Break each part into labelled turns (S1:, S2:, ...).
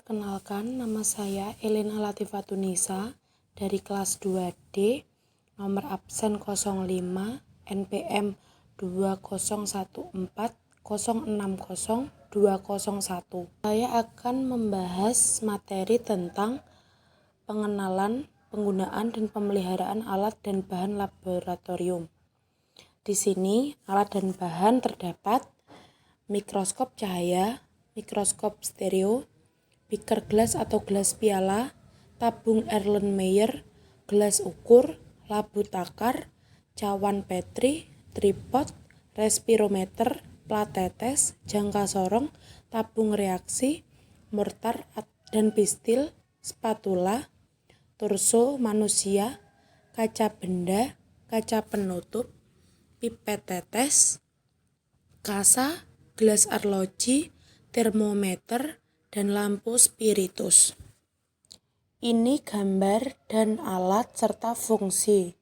S1: Perkenalkan, nama saya Elena Latifatunisa dari kelas 2D, nomor absen 05, NPM 2014060201. Saya akan membahas materi tentang pengenalan, penggunaan, dan pemeliharaan alat dan bahan laboratorium. Di sini, alat dan bahan terdapat mikroskop cahaya, mikroskop stereo, beaker gelas atau gelas piala, tabung Erlenmeyer, gelas ukur, labu takar, cawan Petri, tripod, respirometer, plat tetes, jangka sorong, tabung reaksi, mortar dan pistil, spatula, torso manusia, kaca benda, kaca penutup, pipet tetes, kasa, gelas arloji, termometer, dan lampu spiritus. Ini gambar dan alat serta fungsi.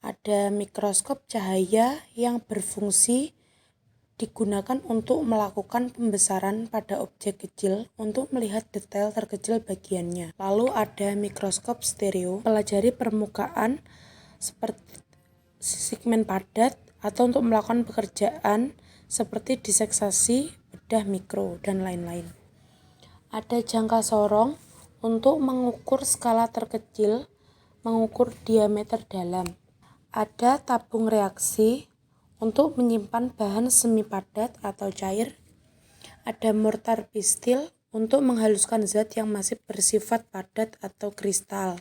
S1: Ada mikroskop cahaya yang berfungsi digunakan untuk melakukan pembesaran pada objek kecil untuk melihat detail terkecil bagiannya. Lalu ada mikroskop stereo, pelajari permukaan seperti segmen padat atau untuk melakukan pekerjaan seperti diseksasi, bedah mikro, dan lain-lain. Ada jangka sorong untuk mengukur skala terkecil, mengukur diameter dalam. Ada tabung reaksi untuk menyimpan bahan semi padat atau cair. Ada mortar pistil untuk menghaluskan zat yang masih bersifat padat atau kristal.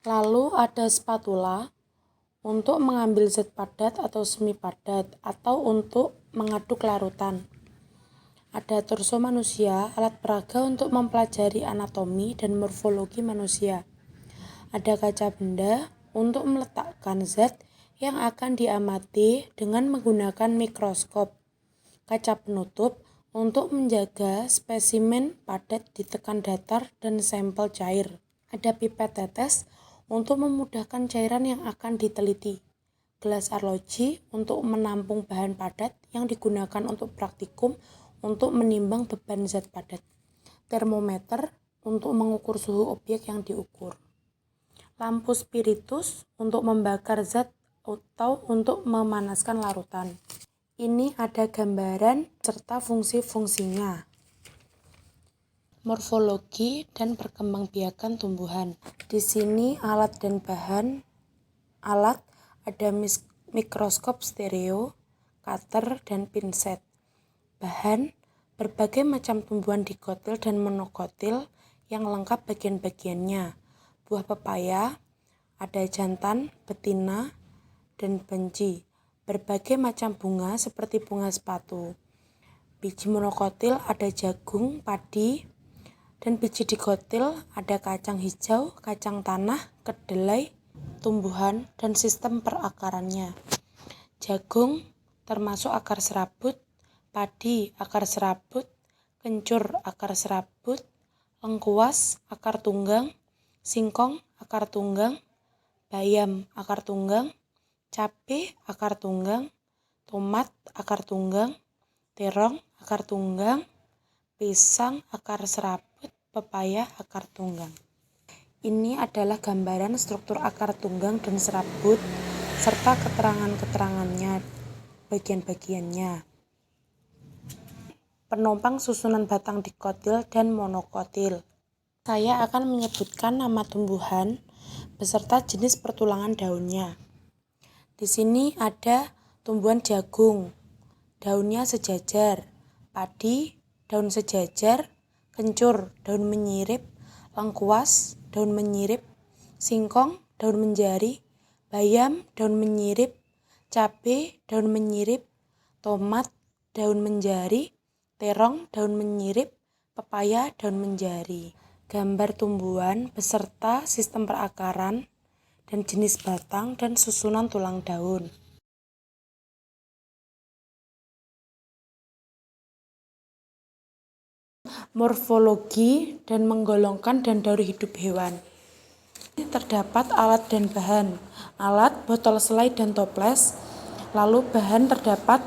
S1: Lalu ada spatula untuk mengambil zat padat atau semi padat atau untuk mengaduk larutan. Ada torso manusia, alat peraga untuk mempelajari anatomi dan morfologi manusia. Ada kaca benda untuk meletakkan zat yang akan diamati dengan menggunakan mikroskop. Kaca penutup untuk menjaga spesimen padat di tekan datar dan sampel cair. Ada pipet tetes untuk memudahkan cairan yang akan diteliti. Gelas arloji untuk menampung bahan padat yang digunakan untuk praktikum untuk menimbang beban zat padat. Termometer untuk mengukur suhu objek yang diukur. Lampu spiritus untuk membakar zat atau untuk memanaskan larutan. Ini ada gambaran serta fungsi-fungsinya. Morfologi dan perkembangbiakan tumbuhan. Di sini alat dan bahan. Alat ada mikroskop stereo, cutter, dan pinset. Bahan, berbagai macam tumbuhan dikotil dan monokotil yang lengkap bagian-bagiannya. Buah pepaya, ada jantan, betina, dan benci. Berbagai macam bunga seperti bunga sepatu. Biji monokotil ada jagung, padi, dan biji dikotil ada kacang hijau, kacang tanah, kedelai, tumbuhan, dan sistem perakarannya. Jagung termasuk akar serabut, padi akar serabut, kencur akar serabut, lengkuas akar tunggang, singkong akar tunggang, bayam akar tunggang, cabai akar tunggang, tomat akar tunggang, terong akar tunggang, pisang akar serabut, pepaya akar tunggang. Ini adalah gambaran struktur akar tunggang dan serabut serta keterangan-keterangannya, bagian-bagiannya. Penopang susunan batang dikotil dan monokotil. Saya akan menyebutkan nama tumbuhan beserta jenis pertulangan daunnya. Di sini ada tumbuhan jagung, daunnya sejajar, padi, daun sejajar, kencur, daun menyirip, lengkuas, daun menyirip, singkong, daun menjari, bayam, daun menyirip, cabai, daun menyirip, tomat, daun menjari, terong, daun menyirip, pepaya, daun menjari. Gambar tumbuhan beserta sistem perakaran dan jenis batang dan susunan tulang daun. Morfologi dan menggolongkan dan daur hidup hewan. Terdapat alat dan bahan. Alat, botol selai dan toples. Lalu bahan terdapat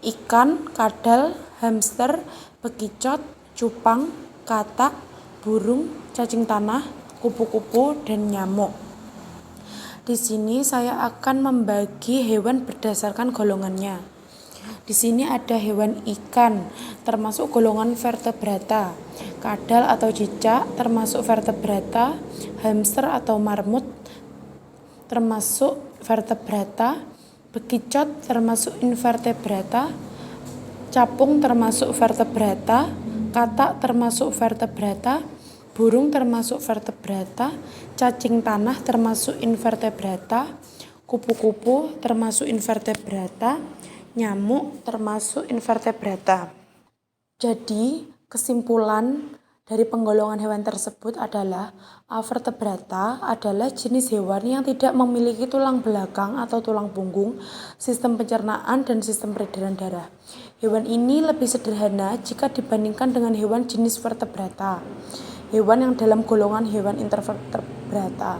S1: ikan, kadal, hamster, bekicot, cupang, katak, burung, cacing tanah, kupu-kupu, dan nyamuk. Di sini saya akan membagi hewan berdasarkan golongannya. Di sini ada hewan ikan, termasuk golongan vertebrata, kadal atau cicak, termasuk vertebrata, hamster atau marmut, termasuk vertebrata, bekicot, termasuk invertebrata, capung, termasuk vertebrata, katak, termasuk vertebrata, burung, termasuk vertebrata, cacing tanah, termasuk invertebrata, kupu-kupu, termasuk invertebrata, nyamuk, termasuk invertebrata. Jadi, kesimpulan dari penggolongan hewan tersebut adalah vertebrata adalah jenis hewan yang tidak memiliki tulang belakang atau tulang punggung, sistem pencernaan, dan sistem peredaran darah. Hewan ini lebih sederhana jika dibandingkan dengan hewan jenis vertebrata, hewan yang dalam golongan hewan intervertebrata.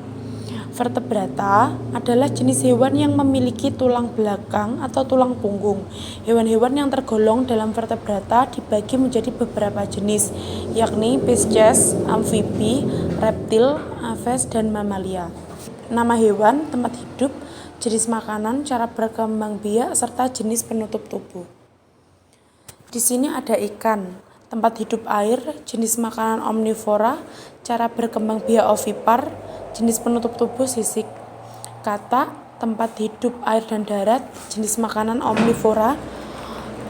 S1: Vertebrata adalah jenis hewan yang memiliki tulang belakang atau tulang punggung. Hewan-hewan yang tergolong dalam vertebrata dibagi menjadi beberapa jenis, yakni spesies, amfibi, reptil, aves, dan mamalia. Nama hewan, tempat hidup, jenis makanan, cara berkembang biak, serta jenis penutup tubuh. Di sini ada ikan, tempat hidup air, jenis makanan omnivora, cara berkembang biak ovipar, jenis penutup tubuh sisik. Katak, tempat hidup air dan darat, jenis makanan omnivora,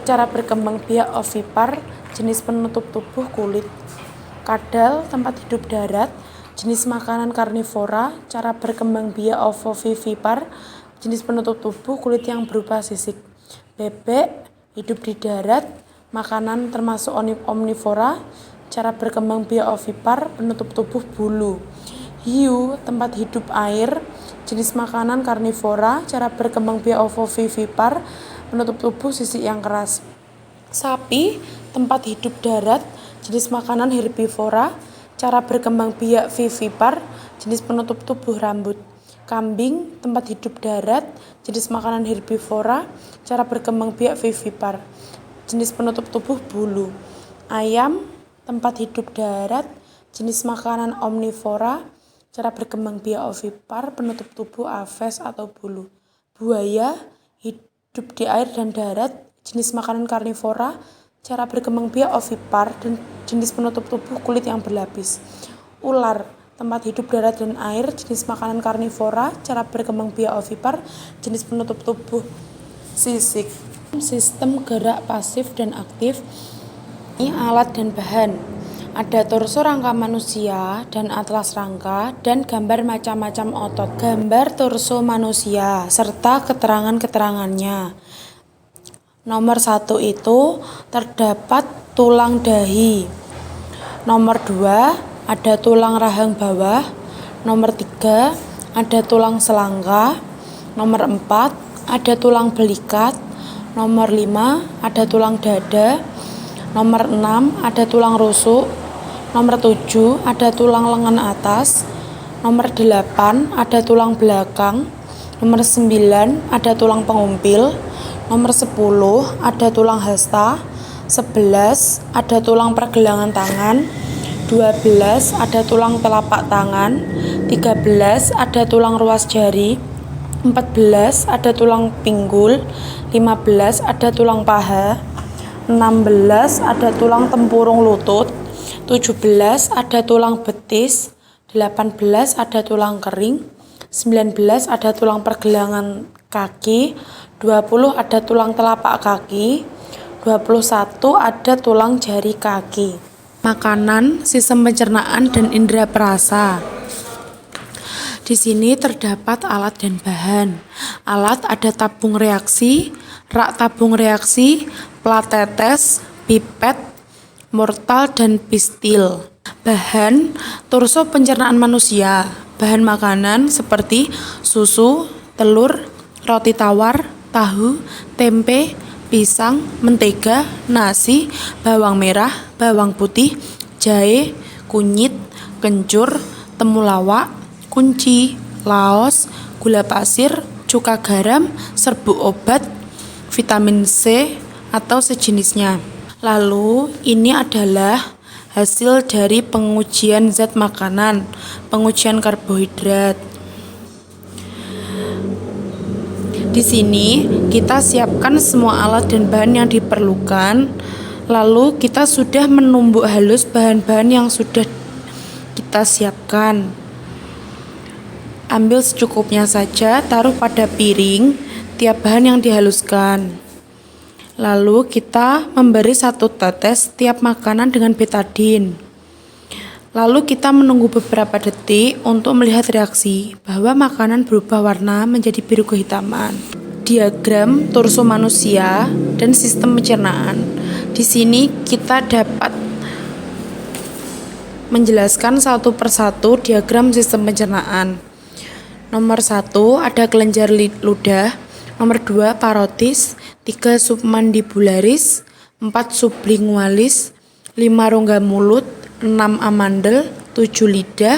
S1: cara berkembang biak ovipar, jenis penutup tubuh kulit. Kadal, tempat hidup darat, jenis makanan karnivora, cara berkembang biak ovovivipar, jenis penutup tubuh kulit yang berupa sisik. Bebek, hidup di darat, makanan termasuk omnivora, cara berkembang biak ovipar, penutup tubuh bulu. Hiu, tempat hidup air, jenis makanan karnivora, cara berkembang biak ovovivipar, penutup tubuh sisik yang keras. Sapi, tempat hidup darat, jenis makanan herbivora, cara berkembang biak vivipar, jenis penutup tubuh rambut. Kambing, tempat hidup darat, jenis makanan herbivora, cara berkembang biak vivipar, jenis penutup tubuh bulu. Ayam, tempat hidup darat, jenis makanan omnivora, cara berkembang biak ovipar, penutup tubuh aves atau bulu. Buaya, hidup di air dan darat, jenis makanan karnivora, cara berkembang biak ovipar, dan jenis penutup tubuh kulit yang berlapis. Ular, tempat hidup darat dan air, jenis makanan karnivora, cara berkembang biak ovipar, jenis penutup tubuh sisik. Sistem gerak pasif dan aktif. Ini alat dan bahan. Ada torso rangka manusia dan atlas rangka dan gambar macam-macam otot. Gambar torso manusia serta keterangan-keterangannya. Nomor 1 itu terdapat tulang dahi. Nomor 2 ada tulang rahang bawah. Nomor 3 ada tulang selangka. Nomor 4 ada tulang belikat. Nomor 5 ada tulang dada. Nomor 6 ada tulang rusuk. Nomor 7 ada tulang lengan atas. Nomor 8 ada tulang belakang. Nomor 9 ada tulang pengumpil. Nomor 10 ada tulang hasta. 11 ada tulang pergelangan tangan. 12 ada tulang telapak tangan. 13 ada tulang ruas jari. 14 ada tulang pinggul. 15 ada tulang paha. 16 ada tulang tempurung lutut. 17 ada tulang betis. 18 ada tulang kering. 19 ada tulang pergelangan kaki. 20 ada tulang telapak kaki. 21 ada tulang jari kaki. Makanan, sistem pencernaan, dan indera perasa. Di sini terdapat alat dan bahan. Alat ada tabung reaksi, rak tabung reaksi, plat tetes, pipet, mortal, dan pistil. Bahan, torso pencernaan manusia. Bahan makanan seperti susu, telur, roti tawar, tahu, tempe, pisang, mentega, nasi, bawang merah, bawang putih, jahe, kunyit, kencur, temulawak, kunci, laos, gula pasir, cuka garam, serbuk obat, vitamin C atau sejenisnya. Lalu ini adalah hasil dari pengujian zat makanan, pengujian karbohidrat. Di sini kita siapkan semua alat dan bahan yang diperlukan, lalu kita sudah menumbuk halus bahan-bahan yang sudah kita siapkan. Ambil secukupnya saja, taruh pada piring tiap bahan yang dihaluskan. Lalu kita memberi 1 tetes tiap makanan dengan betadine. Lalu kita menunggu beberapa detik untuk melihat reaksi bahwa makanan berubah warna menjadi biru kehitaman. Diagram torso manusia dan sistem pencernaan. Di sini kita dapat menjelaskan satu persatu diagram sistem pencernaan. Nomor 1 ada kelenjar ludah, nomor 2 parotis, 3 submandibularis, 4 sublingualis, 5 rongga mulut, 6 amandel, 7 lidah,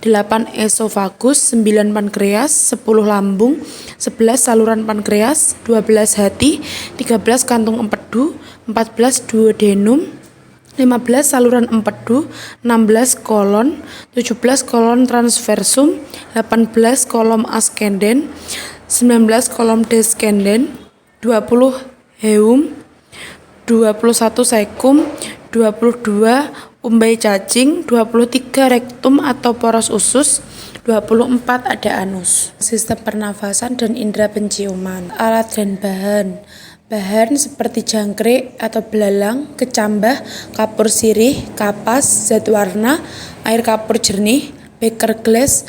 S1: 8 esofagus, 9 pankreas, 10 lambung, 11 saluran pankreas, 12 hati, 13 kantung empedu, 14 duodenum, 15 saluran empedu, 16 kolon, 17 kolon transversum, 18 kolom ascendens, 19 kolom descendens, 20 heum, 21 cecum, 22 umbai cacing, 23 rektum atau poros usus, 24 ada anus. Sistem pernafasan dan indera penciuman. Alat dan bahan. Bahan seperti jangkrik atau belalang, kecambah, kapur sirih, kapas, zat warna, air kapur jernih, beker glass,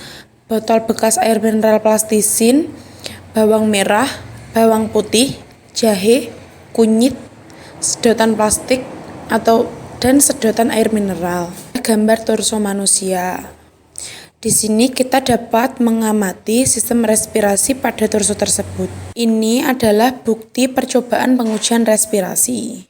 S1: botol bekas air mineral plastisin, bawang merah, bawang putih, jahe, kunyit, sedotan plastik dan sedotan air mineral. Gambar torso manusia. Di sini kita dapat mengamati sistem respirasi pada torso tersebut. Ini adalah bukti percobaan pengujian respirasi.